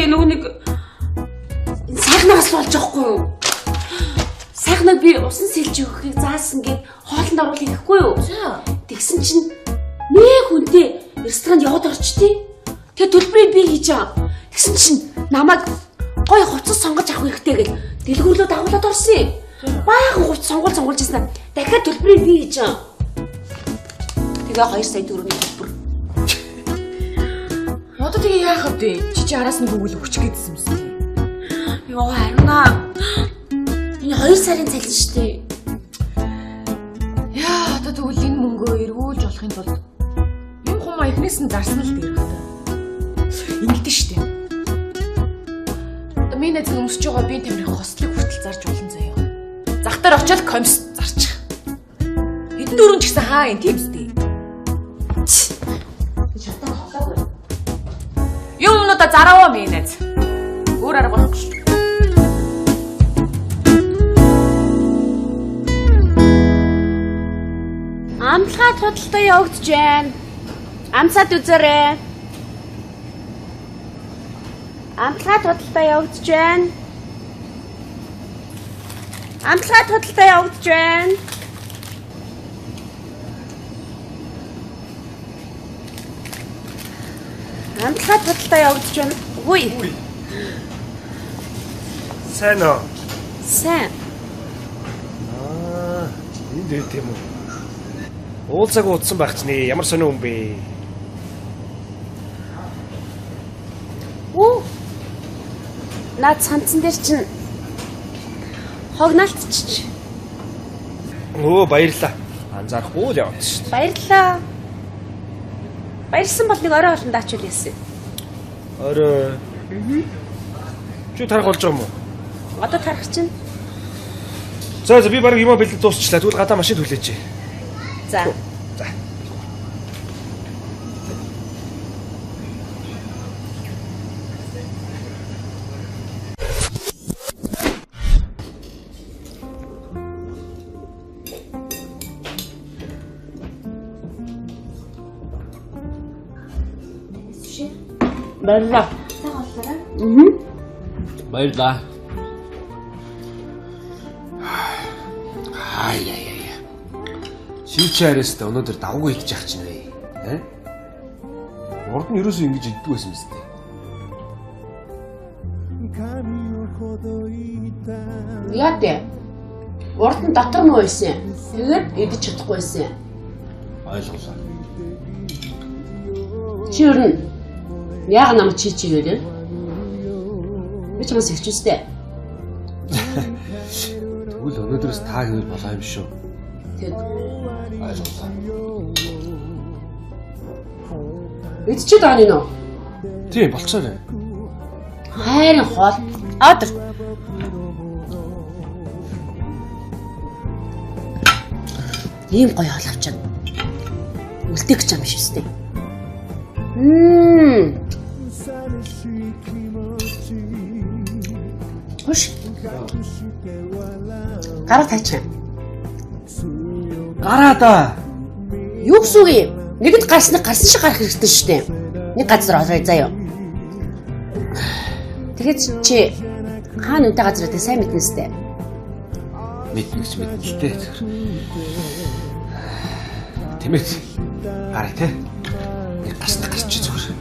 нөгөө нэг сайхнаас болж байгаа хгүй юу? Сайхнаг би усан сэлж өгөхийг заасан гэд хоолнд оруулах гэхгүй юу? Тэгсэн чинь нэг хүнтэй ресторанд яваад орчтий. Тэгээ төлбөрийг би хийж аа. Тэгсэн чинь намайг гой хувцас сонгож авах хэрэгтэй гэл дэлгүүрлөө дагуулад орсон юм. Баахан хувц сонгуулж ирсэн. Дахиад төлбөрийг би хийж аа. Тэгээ 2 сая төгрөгийн төлбөр. Одоо тэгээ яах вэ? Чи араас нь бүгэл өгч гэдсэн юм шиг. Йоо харина. Энэ 2 сарын цалин штэ. Яа одоо тэгвэл энэ мөнгөө эргүүлж болохын тулд юм хумаа эхнээс нь зарсан л дээрх та. Ингэдэж штэ. Одоо миний найз өмсөж байгаа би тамирын хослыг хүртэл зарж болно заяа. Зах дээр очиод комисс зарчих. Эдэн дөрөв ч гэсэн хаа юм тийм үстэй. Чатаа холоогүй. Юмнуудаа зараваа миний найз. Өөр арга байхгүй шүү. Амтлагаа худалдаа явагдаж байна. Амцаад үзээрэй. Амтлагаа худалдаа явагдаж байна. Амтлагаа худалдаа явагдаж байна. Амтлагаа худалдаа явагдаж байна. Үгүй. Сайн уу? Сайн. Энд үү тийм үү? Уулзаг утсан байх чинь ямар сонио юм бэ? Наад цанцсан дээр чинь хогнаалтчих. Баярлаа. Анзаарахгүй л яваад шүү дээ. Баярлаа. Баярсан бол нэг орой хоолнд ачуул яасан. Орой. Чи тарах болж байгаа юм уу? Одоо тарах чинь. За би баг юм бэлдэж дуусчлаа. Тэгвэл гадаа машин хүлээч. За. Баярлаа. Сайн боллоо. Баярлаа. Чи харьяастай өнөөдөр давгүй идэж явах чинь вэ? Урд нь ерөөсөө ингэж иддэг байсан юм зү. Яа дээ? Урд нь дотор нь байсан. Тэгээд идэж чадахгүй байсан. Ойлголоо. Чи юу нэ? Яг намайг чигээр. Би ч бас ихчүүстэй. Тэгвэл өнөөдрөөс та гэвэл болоо юм шүү. Тэгэд ойлголоо. Идчихэд аа нэ. Тийм болцоо. Хайрын хоол. Аадэр. Ийм гоё хоол авчаад. Үлдэх гэж юм биш үстэй. Хош. Гараа таач. Гараа да. Юу гэсэн үг юм? Нэгд гарсан шиг гарах хэрэгтэй шүү дээ. Нэг газар орой заяа. Тэгээд чи хаана үнтэй газар гэдэг сайн мэднэ сте. Мэднэч мэднэтэй. Тэмээд гараа те. Нэг гасна гарч зүгээр.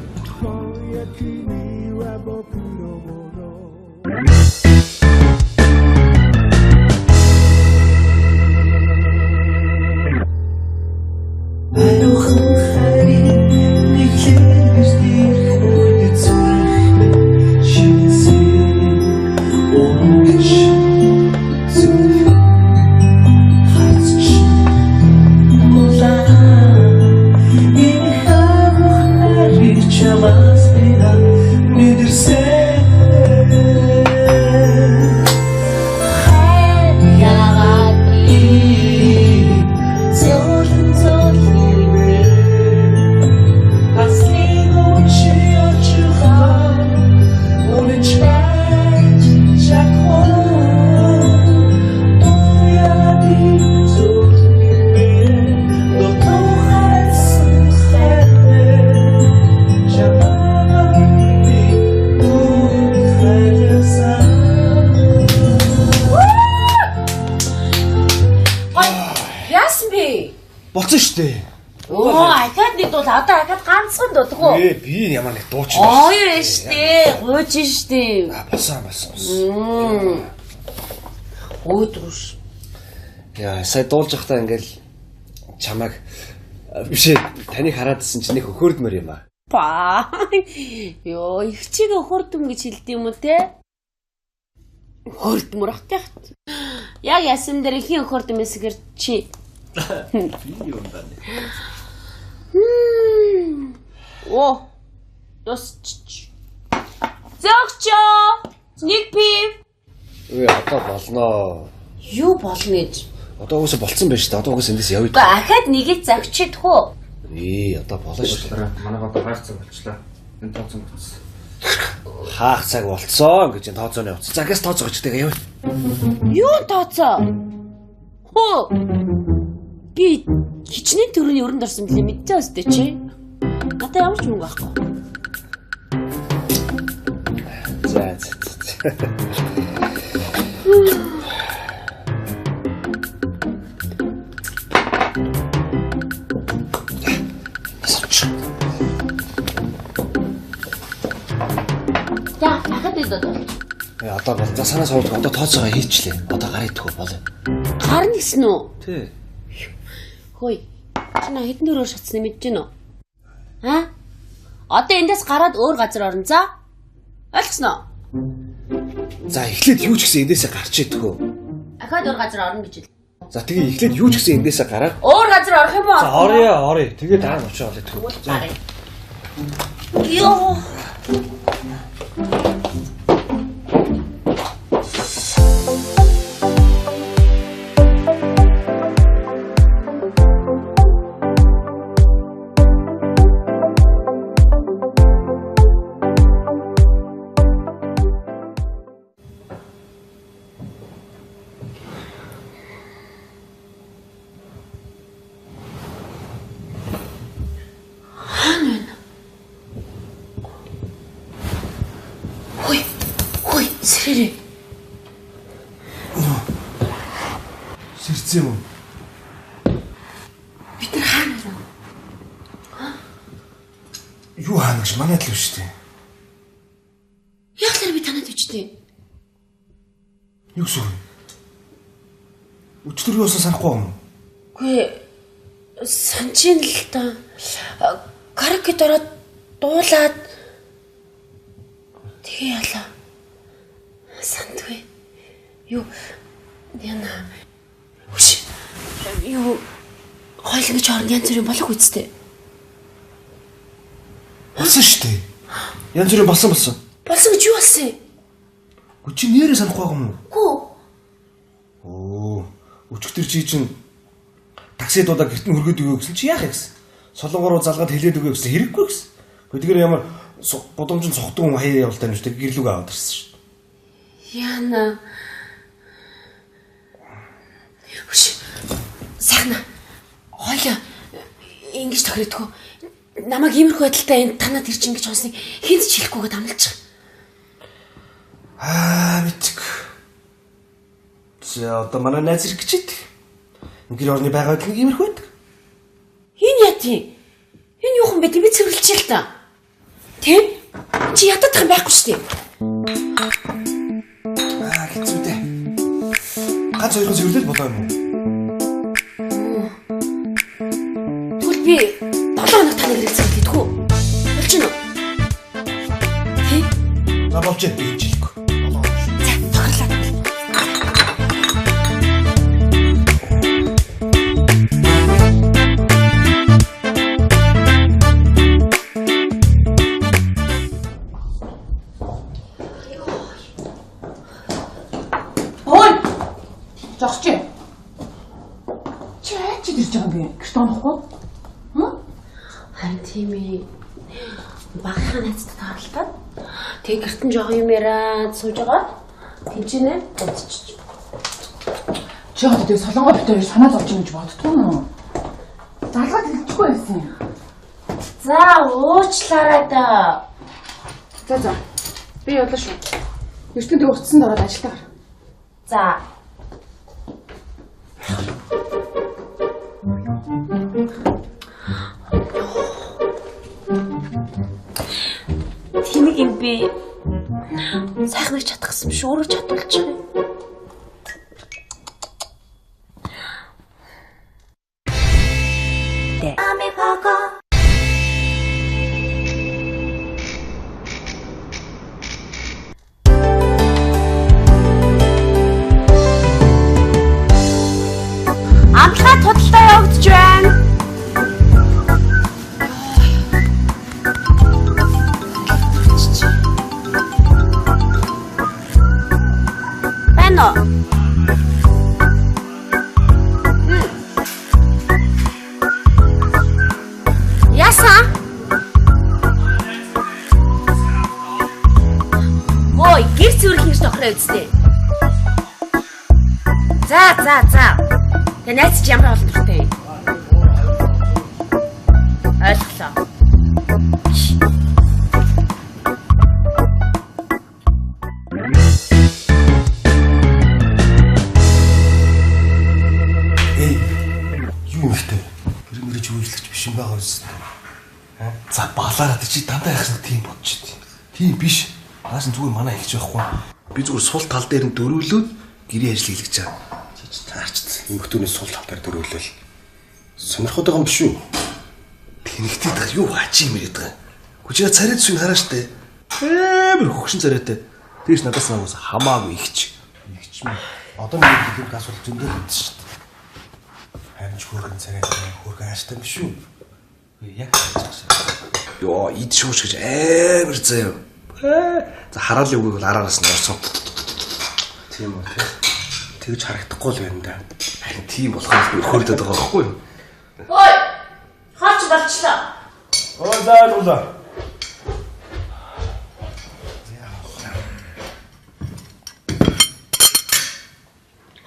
Болцсон шүү дээ. Ахаад нэг дуу одоо ахаад ганцхан дуудах уу? Би ямар нэг дуучин байна. Ой штэ, гойж штэ. Болсон. Өөдрөш. Яа, сая дуулж байхдаа ингээл чамайг биш таныг хараадсэн чинь нэг өхөрдмөр юм аа. Ба. Йоо, их чиг өхөрдөм гэж хэлдэг юм уу те? Өхөрдөмөр ахтай. Яг ясан дээр ихийн өхөрдөмөөс гэр чи. Би юм байна. Оо. Тосч. Зогчоо. Нэг пив. Одоо болноо. Юу болно гэж? Одоо уусаа болцсон байж та. Одоо уусаа эндээс явъя. Гэхдээ ахаад нэгийг загчидх уу? Одоо болно шүү дээ. Манай одоо хайр цаг болчлаа. Энэ тооцоо болчихсон. Хаах цаг болцсон гэж энэ тооцооны утас. За гээс тооцоо гэж тэгээ явъя. Юу тооцоо? Хөө. Би хичнээн төрөний өрөнд орсон билээ мэдчихээ өстэй чи. Надаа ямар ч мөнгө авахгүй. За. За, ахад идээд. Одоо бол за санаа суудаг. Одоо тооцоогоо хийчлээ. Одоо гарыг төхөө болоо. Гар нисэн үү? Тий. Хөөе. Чина хэдэн дөрөөр шатсныг мэдэж гинөө? Аа? Одоо эндээс гараад өөр газар орно за. Ойлгосноо? За эхлээд юу ч гэсэн эндээсээ гарч идэггүй. Ахаад өөр газар орно гэж хэл. За тэгээ эхлээд юу ч гэсэн эндээсээ гараад. Өөр газар орох юм уу? За орё. Тэгээ дараа нь очоо олё төгөө. За. Йоо. Сэрээ. Сэрцээ юм. Бид нар хаана вэ? Юу хаана гэж манайд л биш үү? Яагаад би танад үчтэй? Юу гэсэн үг? Өчтөр юу болсон санахгүй юм? Үгүй санчин л та. Каракет ороод дуулаад тэгээ яла. Сандгүй. Юу яна. Үш. Юу хойлгож орон янз бүрийн болох үстэй. Болсон шүү дээ. Янз бүрийн болсон. Болсон гэж юу болсон? Чи нэрээ санахгүй юм уу? Гүү. Оо. Өчигдөр чи чинь такси дуудаа гэрт нь хөргөөд өгөө гэсэн чи яах юм гэсэн. Солонгороо залгаад хэлээд өгөө гэсэн хэрэггүй гэсэн. Гэхдээ ямар бодомжин цогтгүй хүн хаяа явалтай юм шүү дээ. Гэрлүүг аваад ирсэн шүү. Яна. Үш. Сайхна. Хойлоо ингэж тохирдгоо. Намайг иймэрхүү байдалтай энд танад ирж ингэж хонсныг хэн ч хэлэхгүйгээд амлаж байгаа. Мэдгүй. За одоо манай найз ирэх гэж байдаг. Гэр орны байгаа байдал иймэрхүү байдаг. Энэ яа тийм? Энэ юу юм бэ? Би цэвэрлэж л та. Тэ? Чи ядах юм байхгүй шүү дээ. Хэцүүтэй. Ганц хоёр зөвлөл болоо юм уу? Тэгвэл би 7 хоног таныг хэрэгцээ хийдэггүй. Болж гинөө. Тэ? За болж би хэлэхгүй. За, тохирлаа. Зогсож. Чи ирж байгаа юм бэ? Гэрт онохгүй? Харин тийм ээ. Багийнхаа найзтай таарлаад тэг гэртэн жоо юм яриад сууж байгаа. Тинчэнэ бодчих. Чи одоо тэг солонгоо битээр санаа зовж юм гэж боддгоо нөө. Залгаад хэлчихгүй байсан. За уучлаарай да. За. Би явлаа шүү. Ертөнд өгцөнд ороод ажилдаа гар. За. би. Сайхныг чадахсан биш өөрөө чадуулчих юм. Амтлаа тодалтай явагдаж байна. Байна уу? Яасан? Ой, гэр зүрх хийж тохроо үсттэй. За. Тэ найз чи ямар болтолтой? Ойлголоо. Юу ихтэй? Мөрөж үйлчлэгч биш юм байгаа үст. За балаараа чи дандаа яхах тийм бодчих. Тийм биш. Нааш зүгээр манай ихч байхгүй. Би зүгээр сул тал дээр нь дөрвөлөөд гэрээ ажил хийлгэж байгаа. Чи таарч эмхтүүнээс сул тал дээр дөрвөлөөл. Сонирхоод байгаа юм биш үү? Тэнэгтэй дах юу хачи юм яриад байгаа. Хүчээ царайд сүн хараа штэ. Амар хөгшин царайтай. Тэгш надаас нагаас хамаагүй ихч. Ихч мэ. Одоо нэг хэлбэг газ бол зөндөө мэдсэн штэ. Харин хөргөн царайтай хөргөн ааштай биш үү? Яг тааж. Йоо, ид шууш гэж амар заяа. За хараалын үгийг бол араараас нь орсон. Тийм үү те. Тэгж харагдахгүй л байна да. Харин тийм болохоос би хөрдөд байгаа байхгүй юу? Ой! Хаач болчлоо. Оо зайлуулаа.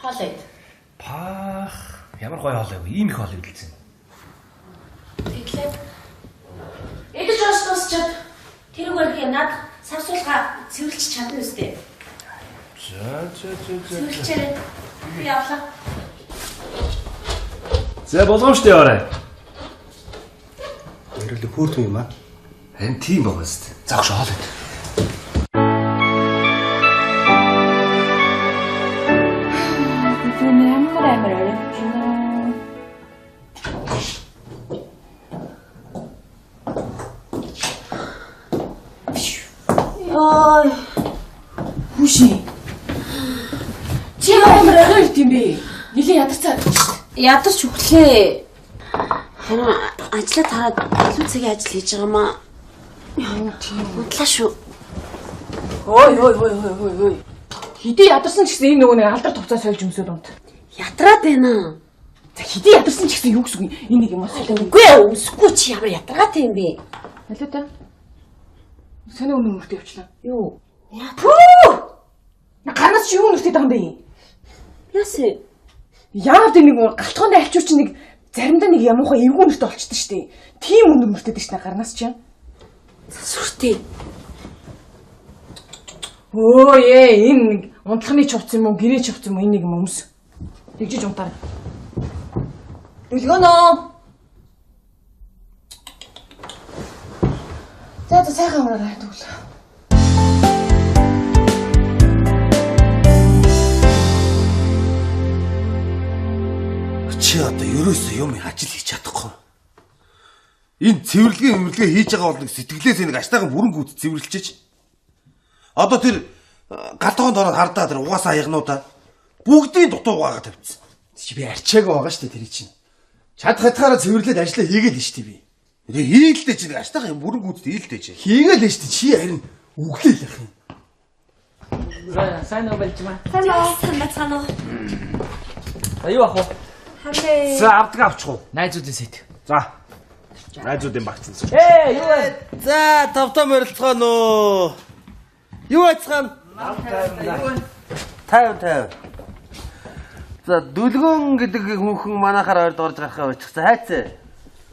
Хоолой. Пах. Ямар гоё хоолой вэ? Ийм их хоолой билсэн. Тэглээ. Эдэж дуусчаад тэр үгээр над савсуулга цэвэрлж чадна үстэй. За. Цэвэрлчээрэй. Би явлаа. За болгоомжтой яваарай. Өөрөлд хөөрхөн юм аа. Харин тийм байгаа зү. За огш хоолой. амар оройгдно. Яа. Хүши. Чи амар оройгд юм бэ? Нилийн ядарцаа. Ядарч өглөө. Харин ажлаа тараад илүү цагийн ажил хийж байгаа маа. Яа тийм удлаа шүү. Ой. Хидий ядарсан ч гэсэн энэ нөгөө нэг алдар туцаа сольж өмсөд унт. Ятраад байна. За хидий ядарсан ч гэсэн юу гэсэн энэ нэг юм уу? Үгүй өмсөхгүй чи ямар ятраатай юм бэ? Алуу та. Санаа өмнө мөртөө явчлаа. Юу? Пүү! Ганаас чи юу нүртэй байгаа юм бэ? Яасан? Яагаад нэг галтгоонд альчууч нэг заримдаа нэг ямуухай эвгүй нэртэй болчихдээ штэ. Тийм өндөр нэртэй штэ гарнаас чи. Сүртэй. Өө энэ нэг унтлахны чувц юм уу, гэрээ чувц юм уу энэ нэг юм өмс. Тэгжиж унтаар. Үлгөнөө. За сайхан амраарай тэгвэл. Чи одоо ерөөсөө юм ажил хийж чадахгүй. Энэ цэвэрлэгээ хийж байгаа бол нэг сэтгэлээс нэг аштайхан бүрэн гүйт цэвэрлжиж. Одоо тэр галтгоонд ороод хардаа тэр угаасаа аягнуудаа бүгдийн дутуу угаагаа тавьчихсан. Чи би арчаагаа байгаа шүү дээ тэр чинь. Чад хатгаараа цэвэрлээд ажиллаа хийгээл нь шүү дээ би. Тэгээ хийлдэ чи аштайхан бүрэн гүйт хийлдэ чи. Хийгээл нь шүү дээ чи харин үглээл яах юм. Сайн уу балжмаа. Сайн уу. Аюу ах уу. Хамээ. За авдаг авчих уу? Найзуудын сэт. За. Найзуудын багцсан. Юу вэ? За тавтам морилцгоо нөө. Юу ацхан? 50. За дүлгөн гэдэг хүүхэн манахаар орд орж гарахаа очихсан хайцаа.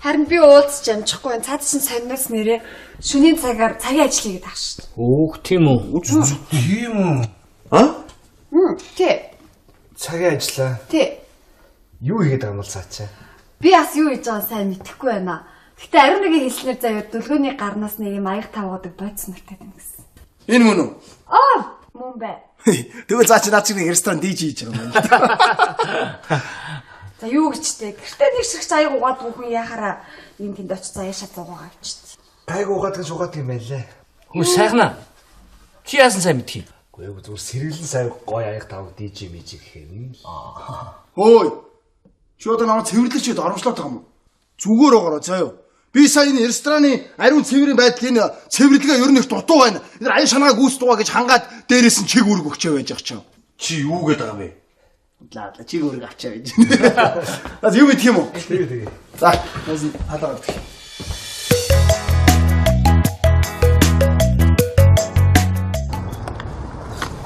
Харин би уулзч амжихгүй цаад чинь сагнаас нэрээ шөнийн цагаар цагийн ажил хийгээд ах шүү дээ. Өөх тийм үү? Тийм үү? Тий. Цагийн ажиллаа. Тий. Юу хийгээд байгаа юм бол цаачаа? Би бас юу хийж байгааг сайн мэдэхгүй байна. Гэтэ ариун нэгийн хэлснээр заяа дүлгөөний гарнаас нэг юм аяг тавгадаг бодис нүртэй байна гэсэн. Энэ мөн үү? Мөн бай. Тэгвэл заа чи наад чинь ресторан дийж хийж байгаа юм байна. За юу гэжтэй. Гэртээ нэг ширх цааяг угаад бүхэн яхаараа энэ тэнд очиж заяа шат зугаа авчихдээ. Тайг угаадаг шугаадаг юм байлээ. Хүмүүс сайхнаа. Чи яасан сайн мэдхий? Гэхдээ зүгээр сэргэлэн сайн гоё аяг тавг DJ мэж гэхээр. Ой. Чи одоо намайг цэвэрлэгчэд оромжлоод байгаа юм уу? Зүгээр оогороо заяа. Би сая энэ рестораны ариун цэврийн байдал энэ цэвэрлэгээ ер нь их дутуу байна. Энэ аян шанаа гүйс дуугаа гэж хангаад дээрээс нь чиг үрг өгчөө байж байгаа ч юм. Чи юу гээд байгаа юм бэ? Лаа чиг үрг авчаа гэж. Наа юу мэдх юм уу? Тэгээ. За, нас халаад гэх.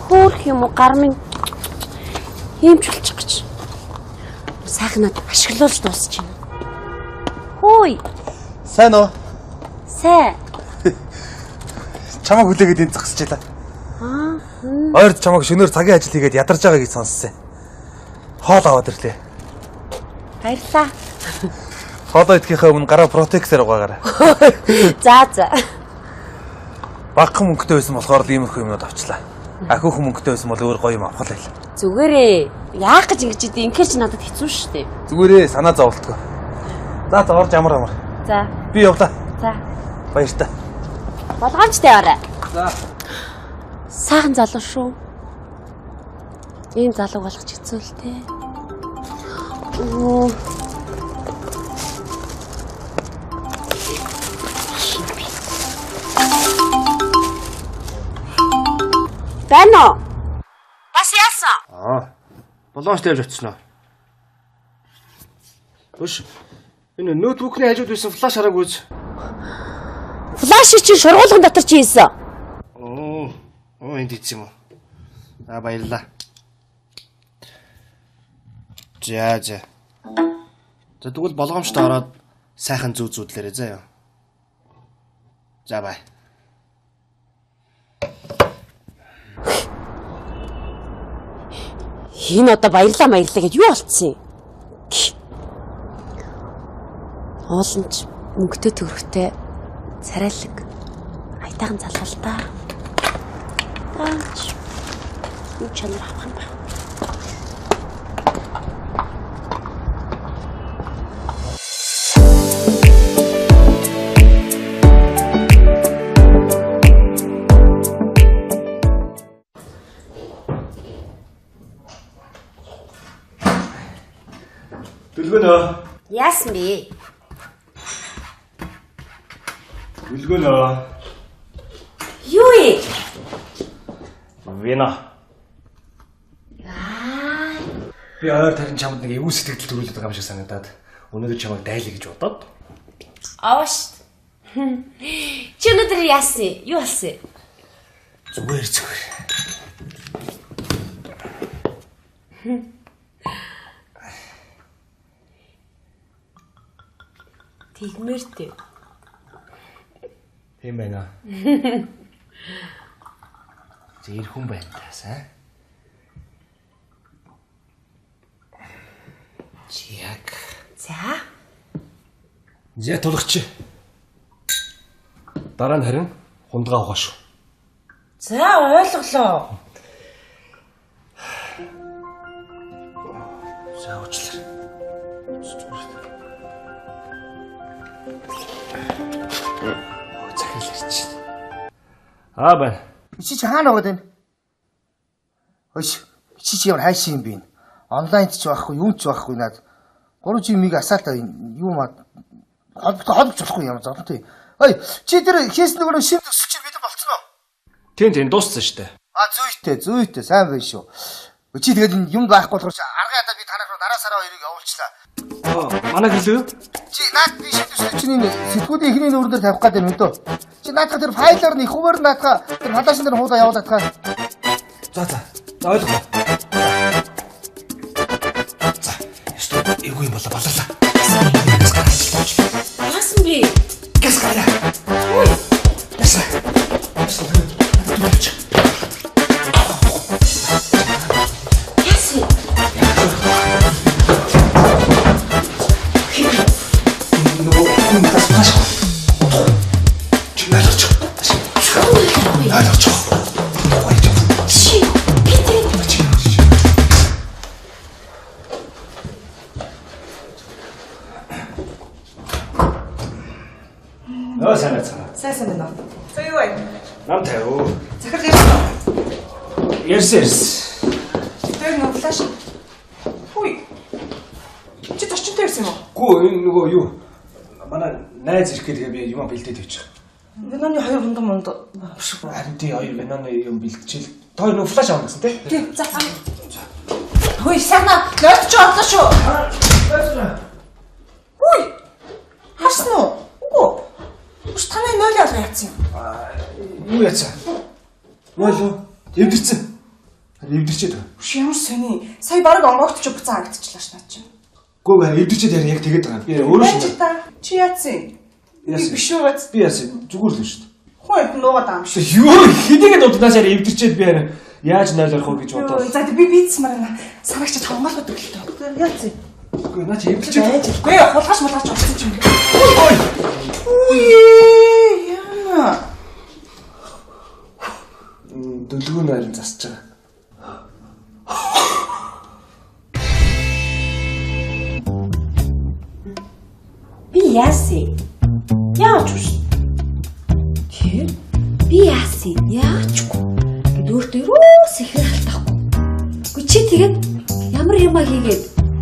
Хөөх юм уу гар минь хиймч болчих гэж. Сайхнаад ашиглуулж дуусч байна. Хөөе. Сайн уу? Сайн. Чамайг хүлээгээд энэ зогсчихлаа. Ойрд чамайг шөнөөр цагийн ажил хийгээд ядарч байгаа гэж сонссон. Хоол аваад ирлээ. Баярлаа. Хоолоо идэхийнхээ өмнө гараа протектор угаагаарай. За. Багахан мөнгөтэй байсан болохоор л иймэрхүү юмнууд авчлаа. Ахиухан мөнгөтэй байсан бол өөр гоё юм авах л байл. Зүгээрээ. Яах гэж ингэж идэв? Инхээр чи надад хэцүү шүү дээ. Зүгээрээ санаа зовлтгоо. За орж амар. За. Би явлаа. За. Баяртай. Болгоомжтой орой. За. Сайхан залуу шүү. Ийм залуу болгож хэцүү л дээ. Бано. Бас яасан? Болоос тавьж очсноо. Өш. Энэ ноутбукны хажууд байсан флаш хараг үз. Флаш чи шургуулгын дотор чи хийсэн. Энд ийц юм уу? Баярлаа. За. За тэгвэл болгоомжтой ороод сайхан зүүдлээрээ заяа. За бай. Энэ одоо баярлаа гэж юу болцсон юм? Оолонч мөнгөтэй төгрөгтэй царайлаг айтайхан залгал та. Аач. Юу чанар авах юм бэ? Дүлгөнөө. Яасан бэ? Дүлгөнөө. Юу ээ? Вино. Би ойр тарин чамд нэг эвгүй сэтгэл төрүүлээд байгаа юм шиг санагдаад өнөөдөр чамайг дайлаа гэж бодоод. Ааш. Чи өнөөдөр яасан? Юу болсон? Зүгээр. Тэгмэртэй. Тийм байна. Зэр хүн байна тасаа. Чиак. За тулгач. Дараа нь харин хундгаа ухаа шүү. За ойлголоо. За уучлаарай. Захирал ирж байна. Байна. Чи хаана байгаа вэ? Хөөш, чи ямар хайшин юм бэ? Онлайнд ч байхгүй, юм ч байхгүй наад. 3G миг асаалтаа юу маа холбож болохгүй юм зовлонтой. Ой, чи тэр хийсэн нөгөө шимт өсч бид болцсон уу? Тийм дууссан шүү дээ. Зүйтэй, сайн байна шүү. Чи тэгээд юм байхгүй болохоор аргын ядаа би танах руу дараа сараа хоёрыг явуулчлаа. Манай гэлээ юу? Чи наад би шийдвэрлэж чинь сэтгүүлийн ихний нүүрэн дээр тавих гэдэг юм дөө. Чи наадах тэр файлаар нь их хуваар наадах тэр халаашин дээр хуулаа явуулаад таа. За ойлголоо. За, эвгүй юм болоо балалаа. Яасан бэ? Газ гараа. Ой. Яса. Алаач. Ярьсан. Тэр нөө флаш. Хүй. Чи төрчөнтэй ирсэн юм уу? Гүү энэ нөгөө юу? Манай найз ирэх гэдэг би юм бэлдээд явчих. Виноны 2 хундаг монд. Харин тий 2 виноны юм бэлдчихэл. Тоо нөгөө флаш авах гэсэн тий? Тий, за. Хүй, сайна лорд ч орлоо шүү. Хүй. Харсан уу? Үгүй. Үш танай 0 ялгаа яатсан юм. Юу яцаа? Нөлөө эвдэрсэн. Эвдэрчээд байгаа. Үш ямар сони. Сая баг онгоогт ч буцаа хагдчихлаа ш наа чи. Гүү байна эвдэрчээд яг тэгээд байгаа. Би өөрөө Чи та чи яатсан? Яасан? Биш үү газ? Би яасан? Зүгээр л шүү дээ. Хөөе нуугаад байгаа юм шиг. Юу хэдийгээр уднаас яа эвдэрчээд би харин яаж 0 орох вэ гэж бодоод. За би бийцмарна. Сарагч хамгаалахад өглөө. Яатсан? Үгүй наач эвдэрчээд. Гүй хулгаш мулгаш орсон ч юм. Ой. Үе яа. Дөлгөө найран засч байгаа. Би яасан? Яаж вэ? Тэр Би яасан? Яачгүй. Гэт өөртөө юус ихэр халтахгүй. Гэхдээ чи тэгээд ямар юмаа хийгээд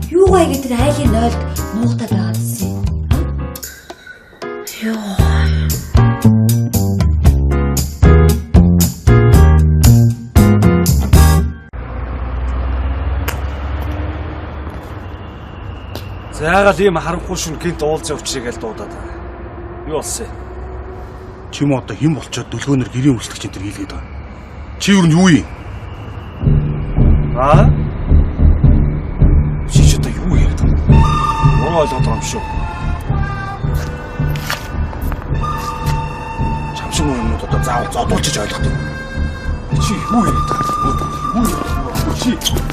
юугаа хийгээд тэр айлын 0-д нуугтаад байгаа гэсэн. Йоо. Заагаад ийм харанхуй шүн гинт уулзаа өчрийгээл дуудаад байгаа. Юу болсон юм? Чи м одоо хэн болчоод дөлгөөнөр гэрийн үйлчлэгч энэ төр хийлгээд байгаа. Чи юу юу юм? Аа? Чи ч одоо юу яриад байгаа юм? Уруу ойлгоод байгаа юм шүү. Чамшиг юмнууд одоо заавал зодуулчих ойлгох юм. Чи юу яриад байгаа юм? Чи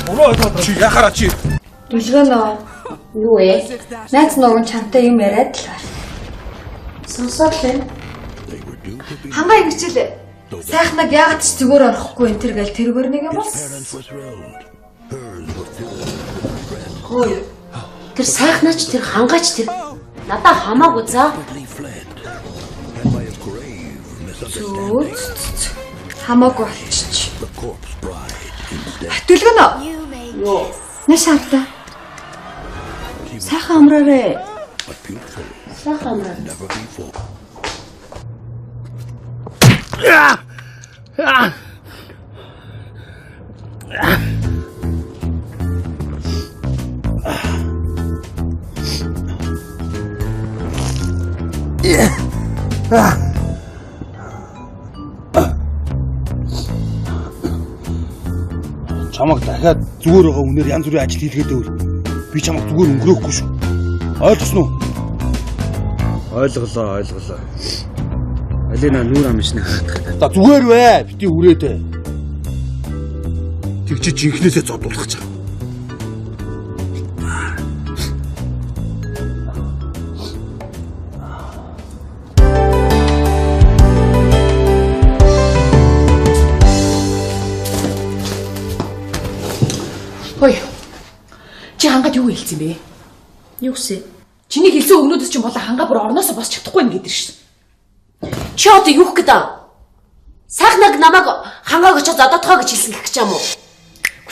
уруу ойлгоод байгаа. Чи яхаараа чи Дөлгөөнөө. Юу вэ? Найз нууган чамтай юм яриад л байна. Сонсоод л. Хангаа ингэчил сайхнаг яагаад ч зүгээр орохгүй энэ төр гэл тэргээр нэг юм бол. Хөөе. Тэр сайхнаач тэр хангаач тэр надаа хамаагүй за. Зүг. Хамаагүй болчих. Дөлгөөнөө. Юу? Нашаавта. Сайхан амраарэ. Сайхан амраа. чамаг дахиад зүгээр байгаа үнээр янз бүрийн ажил хийлгээд өөр. Би чамаг зүгээр өнгөрөөхгүй шүү. Ойлгосноо? Ойлголоо. Алина нүүр амжны хаагдах. За зүгээр вэ. Бити үрээдэ. Тэгчи жинхнээсээ зодуулах чам. Хөөе. Чи хангаад юу хэлсэн бэ? Юу гэсэн? Чиний хэлсэн өгнөөдөс чинь болоо хангаа бүр орноосоо босч чадахгүй юм гэдэг шин. Чи одоо юу гэх гэдэг? Сайхнаг намайг хангааг очоод одоотгоо гэж хэлсэн гэх юм уу?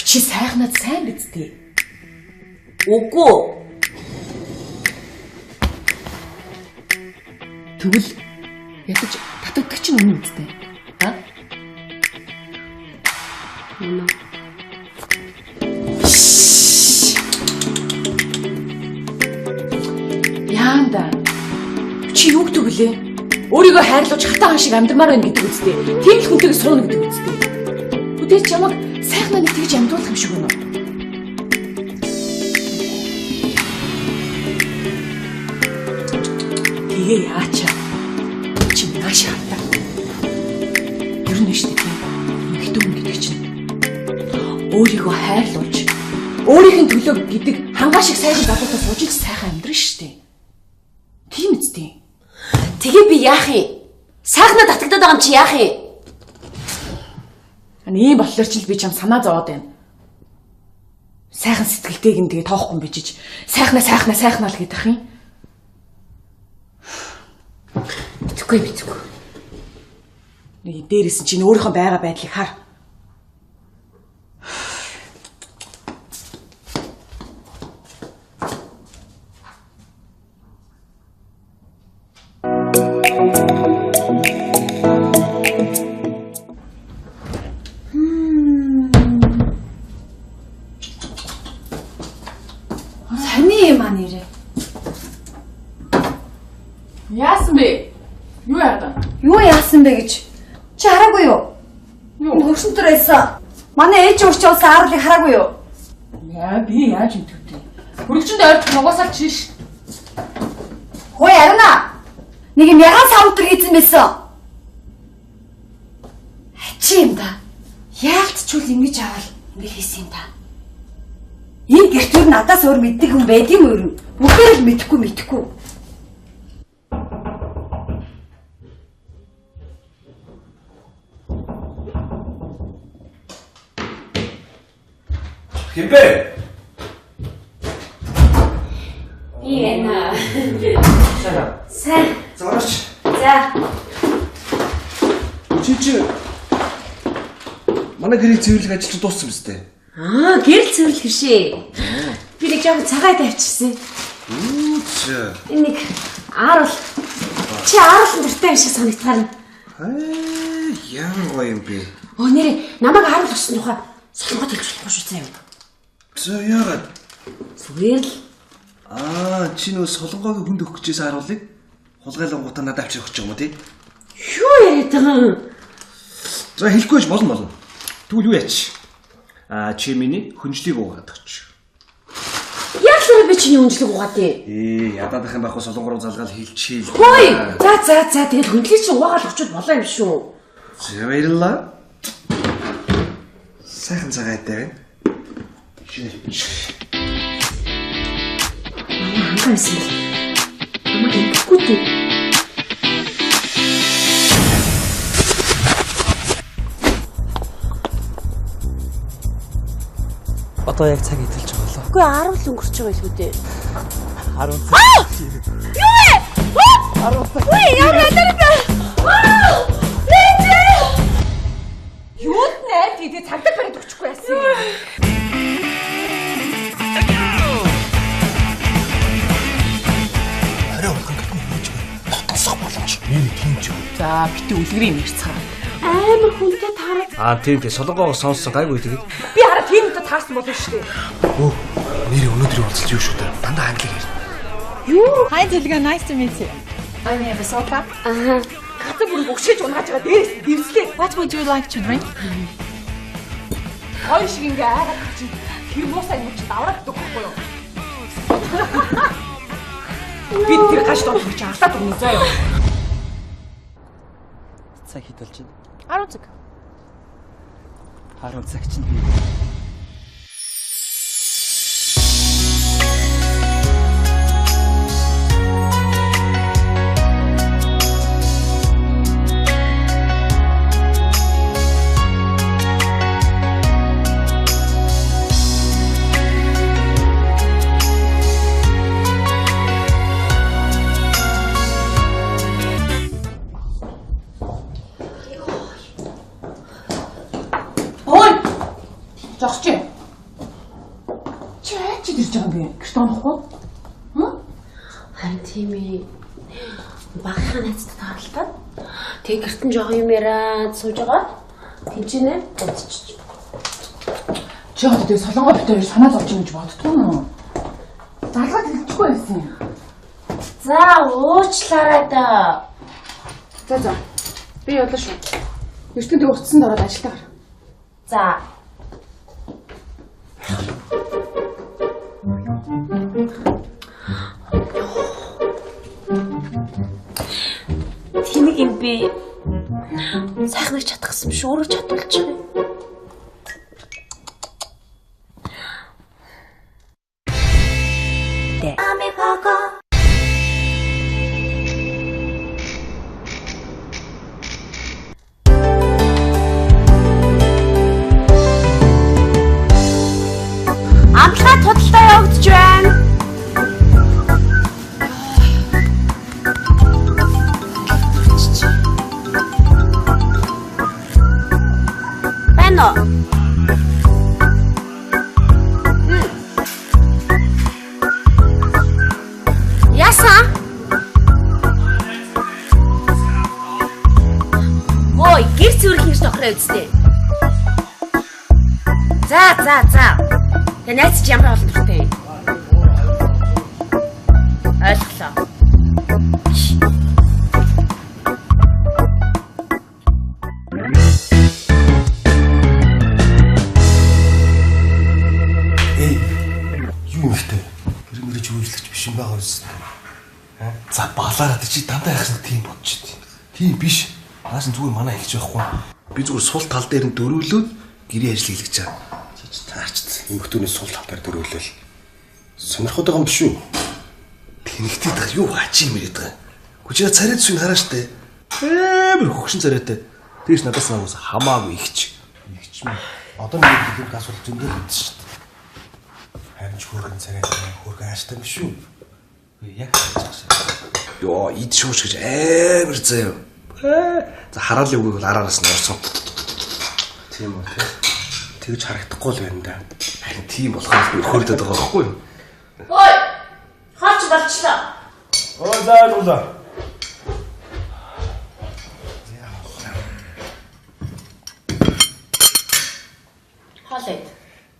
Чи сайхнаад сайн биз дээ. Үгүй. Тэгвэл ядаж татдаг чинь үнэн үстэй. А? Үнэн. Яанда. Чи юу гэдэг вүлээ? Өөрийгөө хайрлуулж хатаа хан шиг амьдрмаар байна гэдэг үстэй. Тийм л хүнтэйг сууна гэдэг үстэй. Үдээч чамаг сайхнаа нэг тэгж амьдруулах юм шиг байна уу? Тэгээ яачаа. Чи нааш хатаа. Ер нь шүү дээ. Ихтэй хүн гэдэг чинь өөрийгөө хайрлуулж өөрийнх нь төлөө гэдэг хангаа шиг сайхан залуутай сууж их сайхан амьдрын шүү дээ. Тийм үстэй. Тэгээ би яах юм? Сайхнаа татагдаад байгаа юм чи яах юм? Ийм болохоор ч л би чам санаа зовоод байна. Сайхан сэтгэлтэйг нь тэгээ тоохгүй бижиж сайхнаа л гэдэг ах юм. Битгүй. Дээрээс чинь өөрийнхөө байгаа байдлыг хар. бэ гэж. Чи хараагүй юу? Хөрсөн дээр байсан. Манай ээж уурч болсон Арлыг хараагүй юу? Яа би яаж мэдвүтэй. Хөрөгчөнд ойртох нугасаар чиш. Хөөе Арна. Нэг юм ягаан савтар хийсэн байсан. Чи юм да. Яалтчул ингэж авал ингэ хийсэн юм да. Энэ гэртүүр надаас өөр мэддэг хүн байдığım өөр. Бүгдээр л мэдэхгүй. Хэмбэ? Ийна. Сайн. Заарч. За. Чи манай гэрийн цэвэрлэг ажил чинь дууссан биз дээ. Гэрэл цэвэрлэх шээ. Би нэг жаахан цагаат авчихсан. Энэ нэг ааруул. Чи ааруулсан дуртай юм шиг санагдахаар. Яан гоё юм бэ? Нэрээ намайг ааруул өссөн тухай солонгот хэлж болохгүй шүү заяа. За яагаад? Зүгээр л. Чи нөө солонгогийн хүнд өгөх гэжээс харуулыг хулгайлангуудаа надад авчирах гэж байгаа юм уу тий? Юу яриад байгаа юм? За хэлэхгүй байж болно. Тэгвэл юу яач? Чи миний хүнжлийг уугаад өгч. Яагаад би чиний хүнжлийг уугаад ээ? Ядаад ах юм байхгүй солонгороо залгаал хэлчихээ. Хөөе. За тэгэл хүндлийг чи уугаад өгчод болоо юм шүү. За баярлалаа. Сайхан цагаатай байна. Хангай байсан бол. Намайг ингэхгүй дээ. Одоо яг цаг идэлж байгаа лөө. Үгүй 10 л өнгөрч байгаа илүү дээ. 10 цаг. Юу вэ? 10 цаг. Үгүй ямар надад бэ? Юуд найд гэдэг цагдаа бариад өгчихгүй яасан юм. За битүү үлгэрийн нэрцгаа. Амар хүнтэй таараад. Тийм солонгоогоо сонссон гайгүй тэгээд. Би хараа тийм удаа таарсан болов шүү дээ. Нэр өнөөдрийн уулзалт юу шүү дээ? Дандаа англиг ярьж. Юу? Hi Tilga, nice to meet you. I'm Eva Soka. Хатан бүр өгшөөж унгааж байгаа дээрээс дэрслээ. What would you like to drink? Хой шиг ингээ айгаад чи тэр муусаа юм чи даваад дөгөхгүй юу? Би тэр гаш доо чи арлаад өгнө зөө юу? Цаг хэд болж байна? 10 цаг. 10 цаг чинь. Жогч. Чи ирж байгаа юм бэ? Гэрт онохгүй? Харин тийм ээ. Багийнхаа найзтай таарлаа. Тэг гэртэн жоохон юм яриад сууж байгаа. Тинчэнэ бодчих. Чи одоо тэг солонгоо битээр санаа зовж юм гэж боддгоо нөө. Залгаад хэлчихгүй байсан юм. За уучлаарай да. За. Би явлаа шүү. Ертөнд тэг уцсан дороод ажилдаа гар. За. Тэнэг юм би. Сайхан их чадахсан биш өөрөө чадвалж байгаа. Амтлаа тодалтай явагдаж байна. Бано. Ясан? Ой, гэр зүрх гэж тохроо үстэй. За. Тэ найз чи ямар олон дуртай юм? Ойлголоо. биш юм байгаа үст. За балаараа чи дандаа яхсан тийм бодчих тийм. Тийм биш. Нааш зүгээр манай ихч байхгүй. Би зүгээр сул тал дээр нь дөрвөлөөд гэрээ ажил хийлгэж байгаа. Чи таарч эмхтүүний сул тал дээр дөрвөлөөл. Сонирхоод байгаа юм биш үү? Тэнэгтэй даа юу хачи юм яриад байгаа. Гүчээ царайд сүн хараа штэ. Амар хөгшин царайтай. Тэгэж надаас наагаас хамаагүй ихч. Ихч мэ. Одоо нэг хэлбэр асуулт зөндөө мэдсэн штэ. Харин ч хөргөн царайтай хөргөн ааштай биш үү? Яг хааж. Йоо, ид шууш гэж амар заяа. За хараалын үгийг бол араараас нь орсон. Тийм үү те. Тэгж харагдахгүй л байна да. Харин тийм болохоос би хөрдөд байгаа байхгүй юу? Ой! Хаач болчлоо. Ой, зайлуулаа. Хоолойд.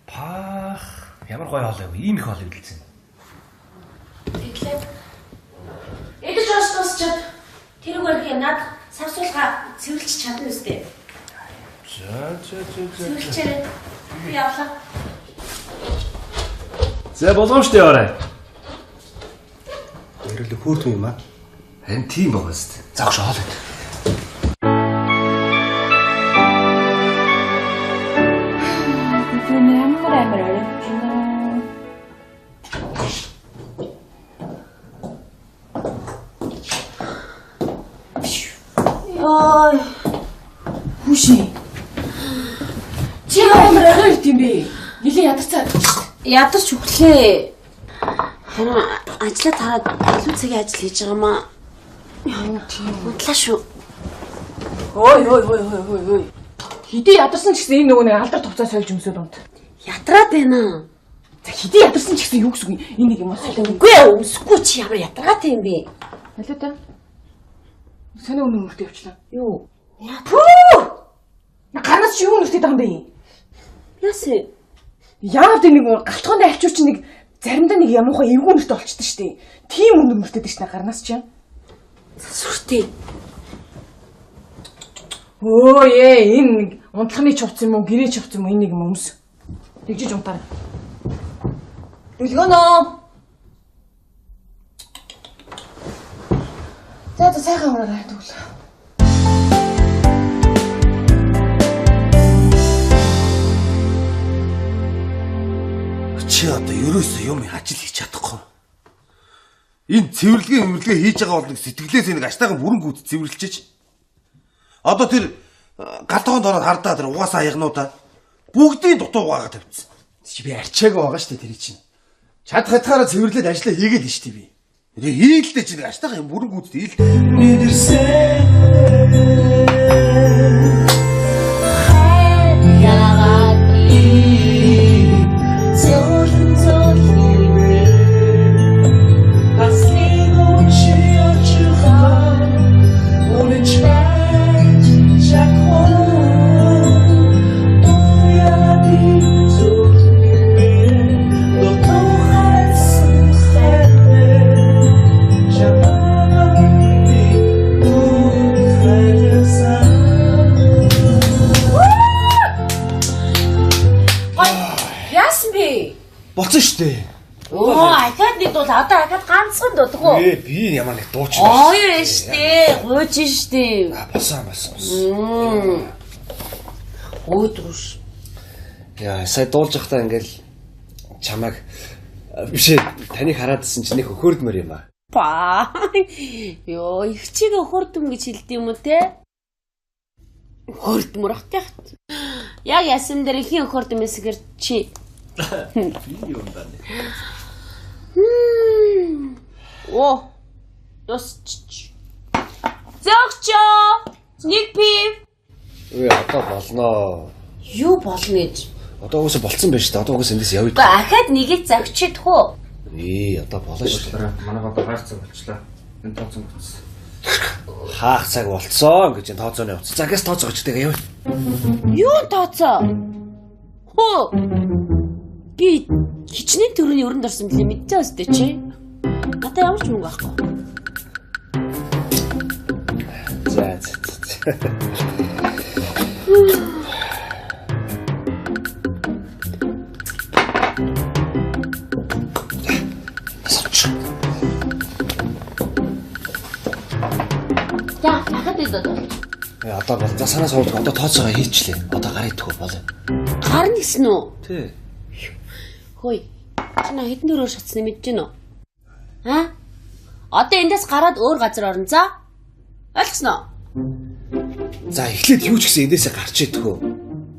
Пах. Ямар гоё хоолой вэ? Ийм их хоолой хэлсэн. Тэглээ. Эдэж ослосчод тэр үгээр над савсуулга цэвэрлж чадна үстэй. За. Цэвэрлчээрэй. Би явлаа. За боломжтой яваарай. Эрэл хөөртөн юм аа. Харин тийм байгаа зү. За огш хоолой. Амар оройчно. Ой. Хүшээ. Чи амар орой юм бэ? Нилээ ядарцаад байна шүү дээ. Ядарч өглөө. Харин ажлаа тараад илүү цагийн ажил хийж байгаа маа. Тийм. Удлаа шүү. Ой. Хидий ядарсан ч гэсэн энэ нөгөө нэг алдар туцаа сольж өмсөд унт. Ядраад байна. За хидий ядарсан ч гэсэн юу гэсэн энэ нэг юм уу? Үгүй өмсөхгүй чи ямар ядраатай юм бэ? Алуу та. Санаа өмнө мөртөө явчлаа. Юу? Ганаас чи юу нүртэй байгаа юм бэ? Яасан? Яагаад нэг галтгоонд альчууч нэг заримдаа нэг ямуухай эвгүй нүртэй болчихдээ штэ. Тийм өндөр нүртэйдэг шнэ гарнаас чи. Сүртэй. Энэ нэг унтлагын чувц юм уу, гэрээ чувц юм уу энэ нэг юм өмс. Тэгжиж унтаа. Дүлгөнөө. За сайхан унаарай тэгвэл. Чи одоо ерөөсөө юм ажил хийж чадахгүй. Энэ цэвэрлэгээ хийж байгаа бол нэг сэтгэлээс нэг аштайхан бүрэн гүйт цэвэрлчихэж. Одоо тэр галтгоонд ороод хардаа тэр угаасаа ягнуудаа бүгдийн дутуу угаагаа тавьчихсан. Чи би арчаагаа байгаа шүү дээ тэр чинь. Чад хатгаараа цэвэрлээд ажиллаа хийгээл нь шүү дээ би. Тэгээ хийлдэ чи нэг аштайхан юм бүрэн гүйт хийл. Болсон шүү дээ. Ахаад нэг дуу одоо ахаад ганцхан дуудах уу? Би ямар нэг дууч байна. Хоёр штэ. Гойж штэ. Болсон. Гойдруш. Яа, сая дуулж байхдаа ингээл чамайг бишээ таныг хараадсэн чинь нэг өхөрдмөр юм аа. Ба. Йоо, их чиг өхөрдөм гэж хэлдэг юм уу те? Өхөрдмөр ахтай. Яг ясам дээр ихэн өхөрдөмэс гэр чи. Би юм байна. Оо. Досч. Зогчоо. Нэг пив. Одоо болноо. Юу болно гэж? Одоо уусаа болцсон байна шүү дээ. Одоо уусаа эндээс явъя. Ахаад нэгийг загчидх уу? Одоо болоо шүү дээ. Манай одоо хаяг цаг болчлаа. Энэ тооцоо болчихсон. Хаах цаг болцсон гэж энэ тооцооны явц. За гэс тооцоо очтой явъя. Юу тооцоо? Хөө. Би хичнээн төрөний өрөнд орсон билээ мэдчихээ өстэй чи. Надаа ямар ч мөнгө байхгүй. За. удаад болж. Одоо бол за санаа суулдаг. Одоо тооцоогоо хийчлээ. Одоо гарыг төгөө болоо. Гар нисэн үү? Тий. Хөөе. Чина хэдэн дөрөөр шатсныг мэдэж гэнэ үү? Аа? Одоо эндээс гараад өөр газар орно за. Ойлгосноо? За эхлээд юу ч гэсэн эндээсээ гарч идэгөө.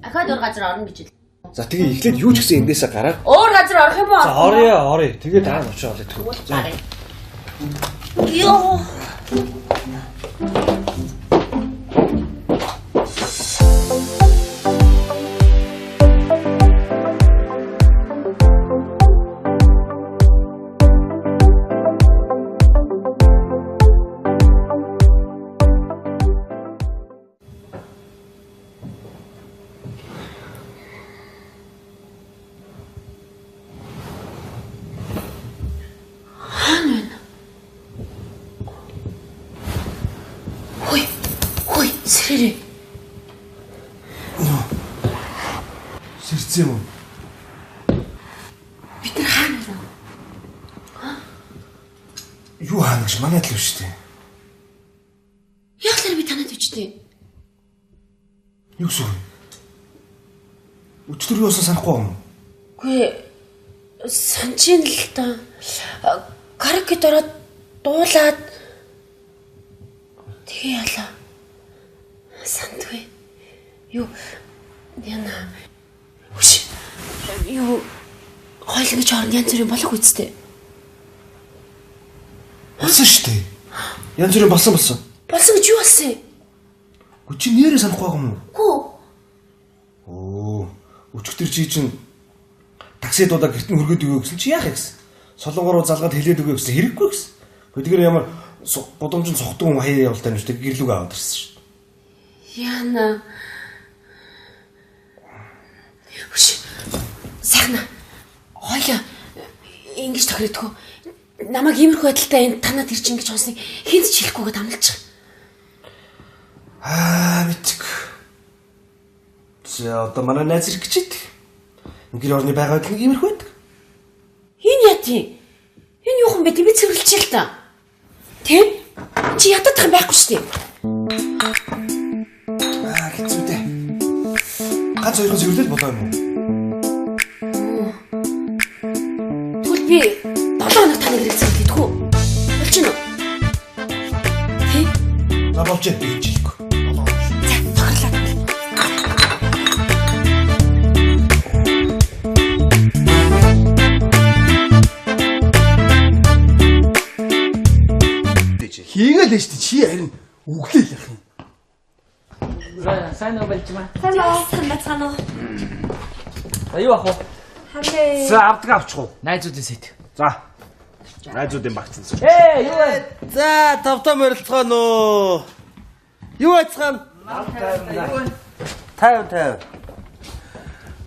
Ахаад өөр газар орно гэж. За тэгээ эхлээд юу ч гэсэн эндээсээ гараад. Өөр газар орох юм уу? За орё. Тэгээ дараа нь очиж олё төгөө. За. Йоо. Сэрээ. Сэрцээ юм. Бид нар хаана вэ? Юу хаана гэж манайд л шүү дээ. Яг л би танад үчтэй. Юу гэсэн үг? Өчтөр юусан санахгүй юм. Үгүй санчин л та. Каракет ороод дуулаад тэгээ ялаа. Сандгүй. Юу яна. Үш. Юу хойлон гэж орон янз бүрийн болох үстэй. Болсон шүү дээ. Янз бүрийн болсон. Болсон гэж юу болсон юм? Чи нэрээ санахгүй юм уу? Гүү. Оо. Өчтөр чи чинь такси дуудаа гэрт нь хөргөөд өгөө гэсэн чи яах юм гэсэн. Солонгороо залгаад хэлээд өгөө гэсэн хэрэггүй гэсэн. Тэгэхээр ямар бодомжин цогтун хаяа явуултаа юм шүү дээ. Гэрлүүг аваад ирсэн шүү. Яна. Үш. Сайхна. Хойлоо ингэж тохирдгоо. Намайг иймэрхүү байдалтай энд танаад ирж ингэж сонсныг хинт ч хэлэхгүйгээд амлаж. Мэдгүй. За одоо манай найз ирэх гэж идэг. Гэр орны байгаад нэг иймэрхүү байдаг. Энэ яа тий? Энэ юу юм бэ? Би цэвэрлэчихээ л та. Тэ? Чи ядах юм байхгүй шүү дээ. Хэцүүтэй. Ганц хоёроо зөвлөл болоо юм уу? Тэгвэл би 7 хоног таныг хэрэгцээ хийдэг үү? Болж гинэ үү? Тэ? Болж би хэлэхгүй. За, тохирлаа. Хийгээл л шүү дээ. Чи харин өглөөл явах юм. Сайн уу болж маа. Сайн уу. За юу ах вэ? Ханаа. За авдаг авчих уу? Найзуудын сэт. За. Найзуудын багцсан. Юу вэ? За тавтаа морилцгоо нөө. Юу ацхан? 50.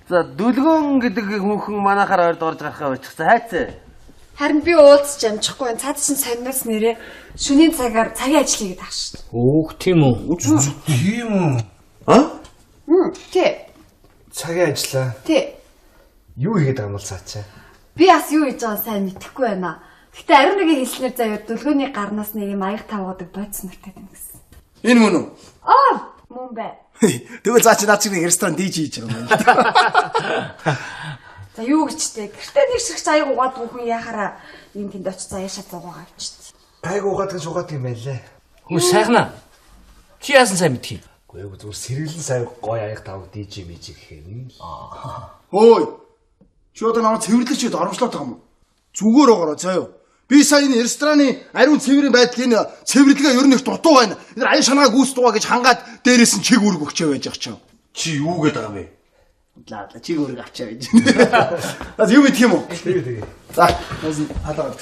За дүлгөн гэдэг хүүхэн манахаар орж гарахаа байчихсан. Хайцаа. Харин би уулзч амжихгүй. Цаад чинь сарнаас нэрээ шөнийн цагаар цагийн ажил хийгээд ах шүү дээ. Өөх тийм үү? Тийм үү? А? Тий. Цагийн ажиллаа. Тий. Юу хийгээд байгаа юм бол цаачаа? Би бас юу хийж байгааг сайн мэдэхгүй байна. Гэтэ ариун нэгийн хэлснээр заяа дүлгөөний гарнаас нэг юм аяг тавгадаг бодис нартай байна гэсэн. Энэ мөн үү? Мөн бай. Тэгээ заа чи наад чинь ресторан дийж хийж байгаа юм байна. За юу гэжтэй. Гэртээ нэг ширхч аяг угаад бүхэн яхаараа юм тэнд очиж заяа шат зугаа авчихдээ. Гайг угаадаг шугаадаг юм байлээ. Хөө сайхна. Чи яасан сайн мэдхий? Гэхдээ зүгээр сэргэлэн сайн гоё аяг тавг DJ мэжиг гэхээр юм л. Хөөе. Чи одоо намайг цэвэрлэж чад оромжлоод байгаа юм уу? Зүгээр байгаараа заяа. Би сая энэ рестораны ариун цэврийн байдлын цэвэрлэгээ ер нь их дутуу байна. Энэ аян шанааг үүс дугаа гэж хангаад дээрээс нь чиг үүрэг өгчөө байж байгаа ч юм. Чи юу гээд байгаа юм бэ? Лаа чиг үүрэг авчаа байж. Аз юу мэдх юм уу? Тэгээ. За, нас халаад.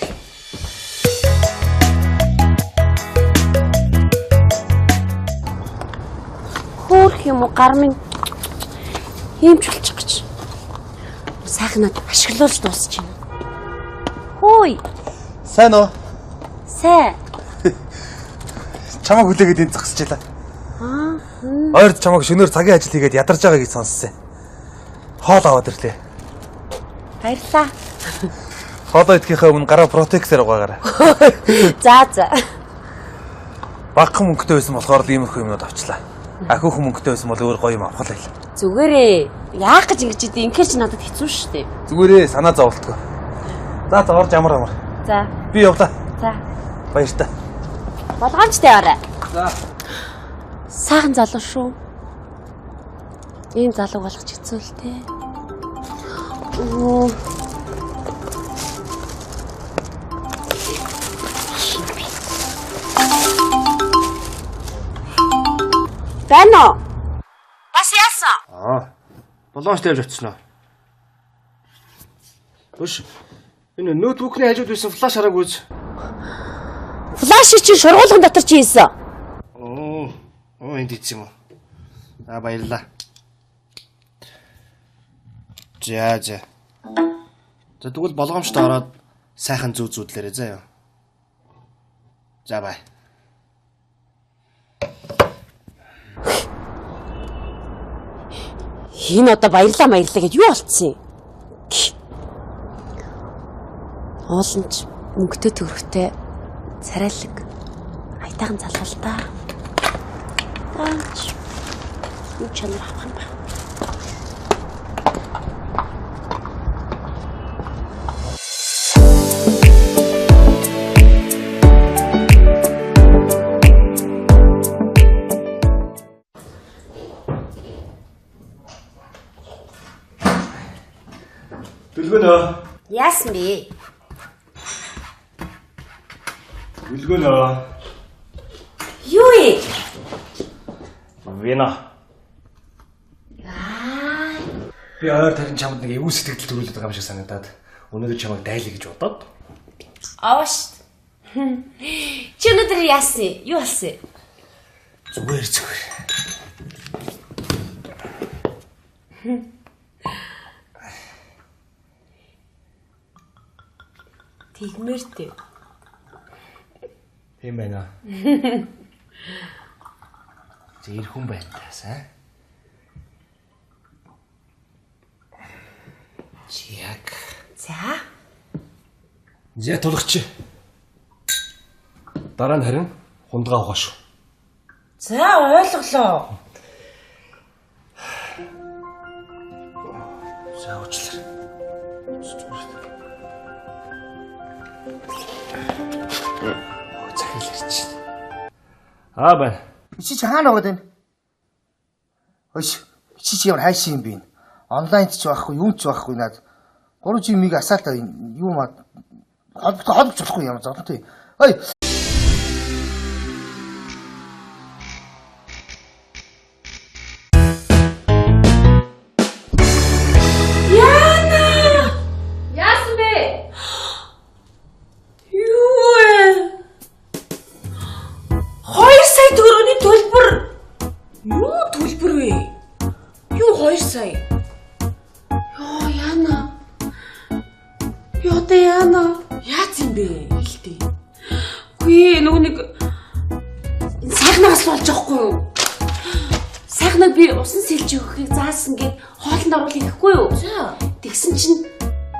Хөөх юм уу гар минь ийм ч болчих гэж. Сайхнаад ашиглуулж дуусч байна. Хөөе. Сайн уу? Сайн. Чамайг хүлээгээд энд зогсчихлаа. Ойрд чамайг шөнөөр цагийн ажил хийгээд ядарч байгаа гэж сонссон. Хоол аваад ирлээ. Баярлаа. Хоолоо идэхийнхээ өмнө гараа протектор угаагаарай. За. Багахан мөнгөтэй байсан болохоор л иймэрхүү юмнууд авчлаа. Ахиухан мөнгөтэй байсан бол өөр гоё юм авах л байл. Зүгээрээ. Яах гэж ингэж идэв? Инхээр чи надад хэцүү шүү дээ. Зүгээрээ санаа зовлтгоо. За орж амар. За. Би явлаа. За. Баяртай. Болгоомжтой орой. За. Сайхан залуу шүү. Ийм залуу болгоч хэцүү л дээ. Оо. Бано. Бас яасан? Болоонч тавьж очсноо. Бүш. Энэ ноутбукны хажууд байсан флаш хараг үз. Флаш чи шургуулган дотор чи хийсэн. Энд ийц юм уу? Баярлаа. За. За тэгвэл болгоомжтой ороод сайхан зүүдлээрээ заяа. За бай. Энэ одоо баярлаа гэж юу болцсон юм? Оолонч мөнгөтэй төгрөгтэй царайлаг айтайхан залгал та. Аач. Юу чанар авах юм бэ? Дүлгөнөө. Яасан бэ? Дүлгөнөө. Юу вэ? Вина. Би ойр тарин чамд нэг эвгүй сэтгэл төрүүлээд байгаа юм шиг санагдаад өнөөдөр чамайг дайлаа гэж бодоод. Аваш. Чи өнөөдөр яасан? Юу болсон? Зүгээр. Тэгмэртэй. Тийм байна. Зэр хүн байна таасан. Чиак. За. Зэ тулгач. Дараа нь харин хундгаа угаа шүү. За ойлголоо. За уучлаарай. Захил ирч. Байна. Чи хаана байгаа вэ? Өш. Чи ямар хайшин юм бэ? Онлайнд ч байхгүй, юу ч байхгүй наад. 3G-ийг асаалтаа юу маа холбож болохгүй юм зовлонтой. Ой. Сайхнаг би усан сэлж өгөхийг заасан гэд хоолнд оруулах гэхгүй юу? Тэгсэн чинь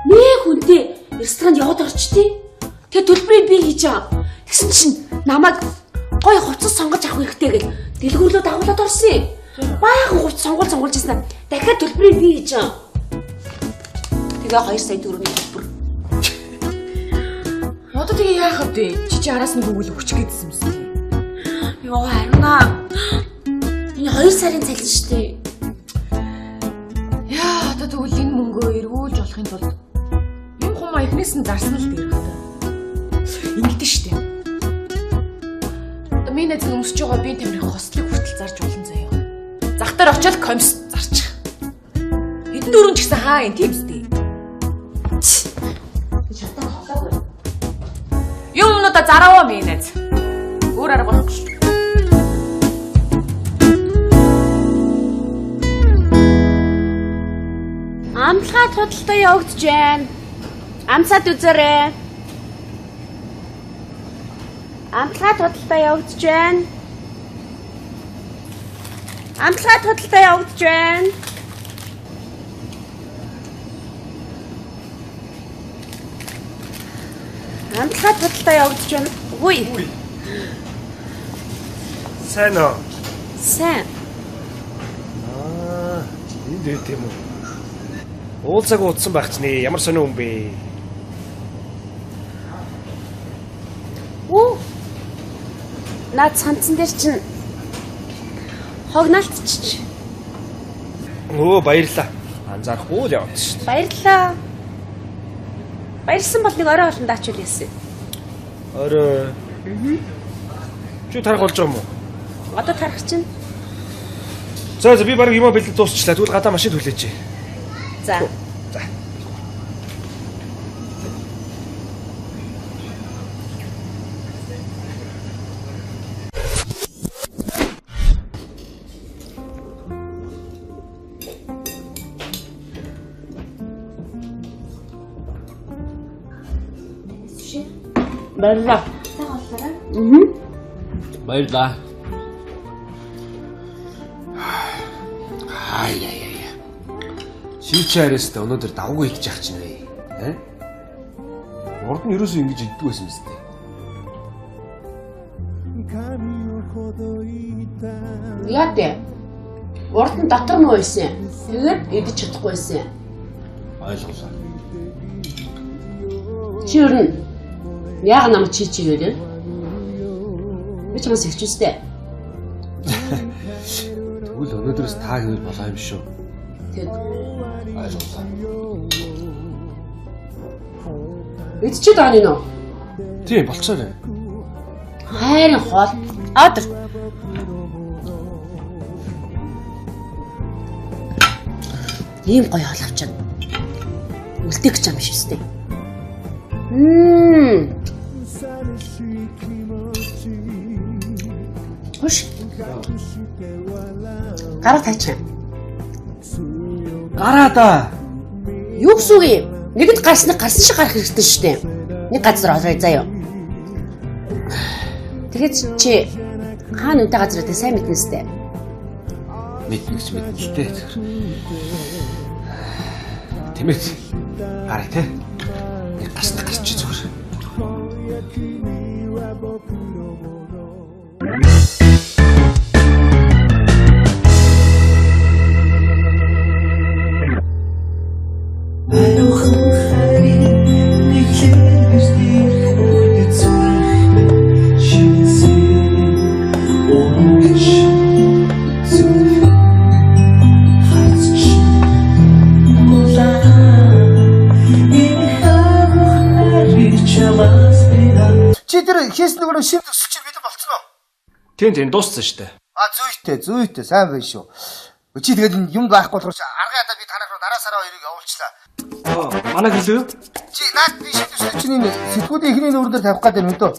нэг хүнтэй ресторанд яваад орчтий. Тэгээ төлбөрийг би хийж байгаа. Тэгсэн чинь намайг гой хувцас сонгож авах хэрэгтэй гэж дэлгүүрлөө дагуулад орсон юм. Баахан хувцас сонгуулж ирсэн. Дахиад төлбөрийг би хийж байгаа. Тэгээ 2 сая төгрөгийн төлбөр. Одоо тэгээ яах вэ? Чи араас нь бүгэл өгч гээдсэн юм зү. Йоо харина. Энэ 2 сарын цалин шүү дээ. Яа, одоо тэгвэл энэ мөнгөө эргүүлж болохын тулд юм хум маягнаас нь зарсан л дээ хэрэгтэй. Ингэдэж шүү дээ. Одоо миний найз өмсөж байгаа би тамирын хослыг хүртэл зарж болно заяа. Зах дээр очиод комисс зарчих. Хэдэн дөрөв ч гэсэн хаа юм тийм үстэй. Шатаа холоогүй. Юмнуудаа зараваа миний найз. Өөр арга болохгүй шүү. Амтлагаа худалдаа явагдаж байна. Амцаад үзээрэй. Амтлагаа худалдаа явагдаж байна. Амтлагаа худалдаа явагдаж байна. Амтлагаа худалдаа явагдаж байна. Үгүй. Сайн уу? Сайн. Энд үү тийм үү? Уулзаг утсан байх ч нэ ямар сонио юм бэ? Оо. Наад цанцсан дээр чинь хогнаалтчих. Оо баярлаа. Анзаарахгүй л яваад шүү. Баярлалаа. Баярлсан бол нэг орой олон даачуул яасан. Орой. Чи тарах болж байгаа юм уу? Одоо тарах чинь. За би баг юм бэлдэж дуусчлаа. Тэгвэл гадаа машин хүлээч. За. За. Баярлалаа. Баярлаа. Ай. Шийч харьяастай өнөөдөр давгүй хийж яах чинь вэ? Урд нь ерөөсөө ингэж иддэг байсан юм зү. Яа дээ? Урд нь дотор нь байсан. Тэгээд идэж чадахгүй байсан. Ойлголоо. Чи юу нэ? Яг намайг чийгээр. Би ч бас ихчүүстэй. Тэгвэл өнөөдрөөс та гэвэл болоо юм шүү. Тэгэд Ойлголоо. идчихэд байгаа нэ. Тийм болцоорой. Хайрын хоол. Аадэр. Ийм гоё хоол авчаад. Үлдэх гэж юм биш үстэй. Хош. Гараа тайчаа. Гараа да. Юу гэсэн үг юм? Нэгэд гарсан шиг гарах хэрэгтэй шүү дээ. Нэг газар орой заяа. Тэгээд чи хаана үнтэй газар дээр сайн мэднэ сте. Мэднэ ч мэднэтэй. Тэмээд. Гараа те. Нэг гарсан гарч зүгээр. Чи тэр хийсэн нөгөө шимт өсч чи бид болцсон уу? Тийм дууссан шүү дээ. Зүйтэй сайн байна шүү. Чи тэгээд юм байхгүй болохоор аргаа ядаа би танах руу дараа сараа хоёрыг явуулчлаа. Манай гэлөө юу? Чи наад би шийдвэрлэж чинь сэтгүүлийн эхний нүүрэн дээр тавих гэдэг юм дөө.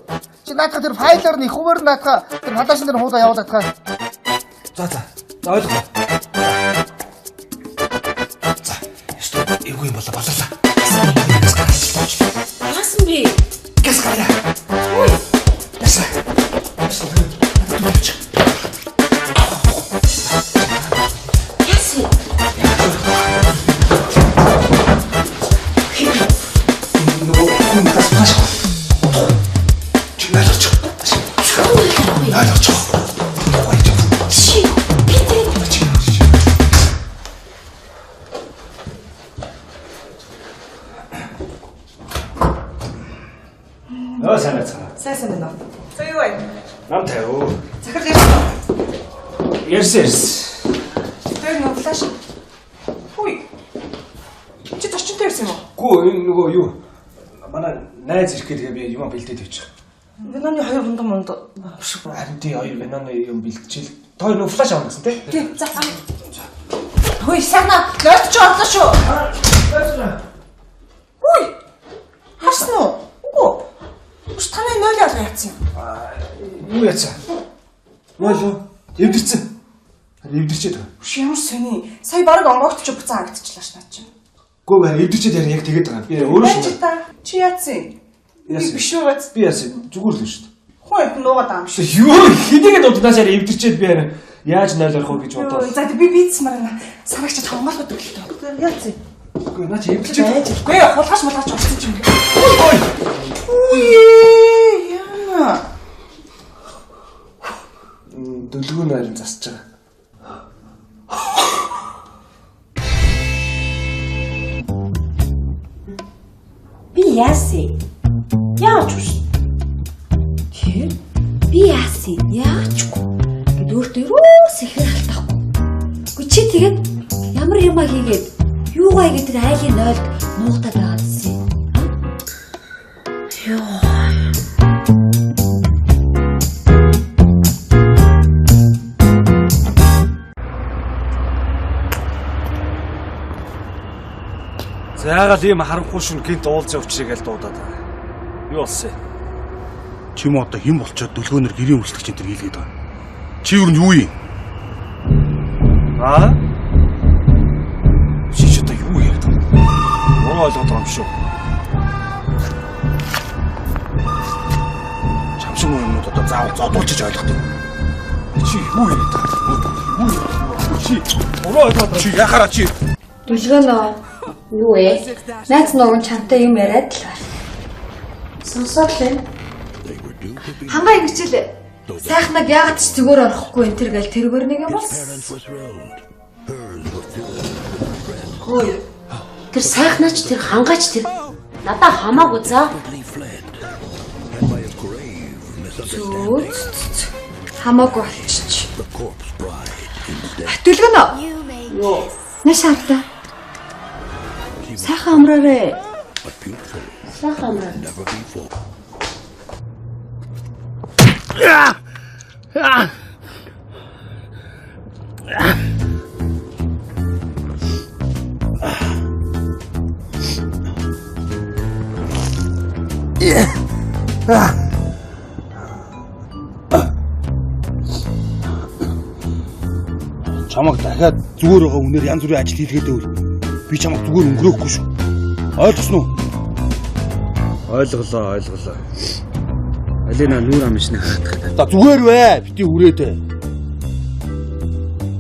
Чи наадах тэр файлаар нь их хуваар наадах тэр халаашин дээр хуудаа явуулдаг. За ойлголоо. За эвгүй юм болоо. Яасан бэ? Газ гараа. Ой. Яса. Сайн байна. За юу вэ? Нам тайвуу. Захар ярьсан. Ярс. Тэр нэг флаш. Хүй. Чи төрчөнтэй ирсэн юм уу? Гүү энэ нөгөө юу? Манай найз ирэх гэдэг би юм бэлдээд тавьчих. Виноны хоёр мунд биш үү? Харин тий хоёр виноны юм бэлдчихэл. Тоо нөгөө флаш авах гэсэн тий? Тийм. За. Хүй сагна лойч орлоо шүү. Хүй. Харсан уу? Үгүй. Таны 0 ялгаа яатсан юм. Юу яцсан? Юу? Эвдэрсэн. Эвдэрчээд байгаа. Ямар сони. Сая баг онгогч буцаа харагдчихлаа ш наа чи. Гүү байна. Эвдэрчээд яа яг тэгээд байгаа. Би өөрөө шүү. Чи яатсан? Яасан? Биш үү бац. Би яасан? Зүгээр л шүү дээ. Хөөе нуугаад байгаа юм шиг. Юу хэдийгээр дууднаас яа эвдэрчээд би яаж 0 орох вэ гэж бодоо. За би бийцмаар сарагчд хамгаалахад өглөө. Яатсан? Гүү наа чи эвдэрчээд. Гүй хулгаш мулгаш орсон ч юм. Ой. Яна. Дэлгүүр найрын засаж байгаа. Би яасан? Яаж вэ? Тэр би яасан? Яачгүй. Гэт өөртөө юус ихэр халтахгүй. Гү чи тэгээд ямар юм хийгээд юугаа гэдэг айлын нойлд муухтаад байгаа гэсэн. Йоо. За яагаад ийм харанхуй шин гинт уулз явчихъя гэж дуудаад байгаа. Юу болсон юм? Чи м одоо хэн болчоод дүлгөөнөр гэрийн үйлчлэгч энэ төр хийлгээд байгаа. Чи юу нь юу юм? Аа? Чи ч одоо юу яриад байгаа юм? Муу ойлгоод байгаа юм шүү. Чамшиг юмнууд одоо заавал зодуулчих ойлгох юм. Чи юу яриад байгаа юм? Юу? Чи муу ойлгоод Чи яхаараа чи Дүлгөөнөө. Юу вэ? Найз ногоон чамтай юм яриад л байна. Сонсоод л. Хангаа ингэчил. Сайхнаг яагаад ч зүгээр орохгүй энэ төр гэл тэргээр нэг юм бол. Хөөе. Тэр сайхнаач тэр хангаач тэр надаа хамаагүй за. Зүг. Хамаагүй болчих. Дүлгөөнөө. Юу? Нашаата. Сайхан амраарэ. Сайхан амраа. чамаг дахиад зүгээр байгаа үнээр янз бүрийн ажил хийлгээд байвал би чамаг зүгээр өнгөрөөхгүй шүү. Ойлгосноо уу? Ойлголоо. Алина нүүр амжны хаатах. За зүгээр вэ. Бити үрээдэ.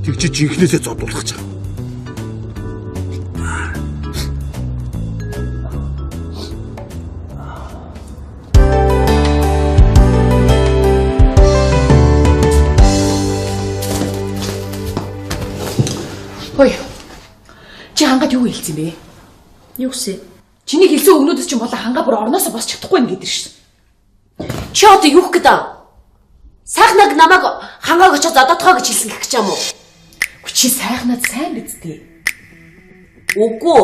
Тэг чи жинхнээсээ зодуулах чам. Хөөе. Чи хангаад юу хэлсэн бэ? Юу гэсэн? Чиний хэлсэн өгнөөдөс чинь болоо хангаа бүр орноосоо босч чадахгүй нэ гэдэр шин. Чи одоо юу гэх гээд? Сайхнаг намайг хангааг очоод одоотгоо гэж хэлсэн гэх гэж юм уу? Чи сайхнаад сайн биз дээ. Үгүй.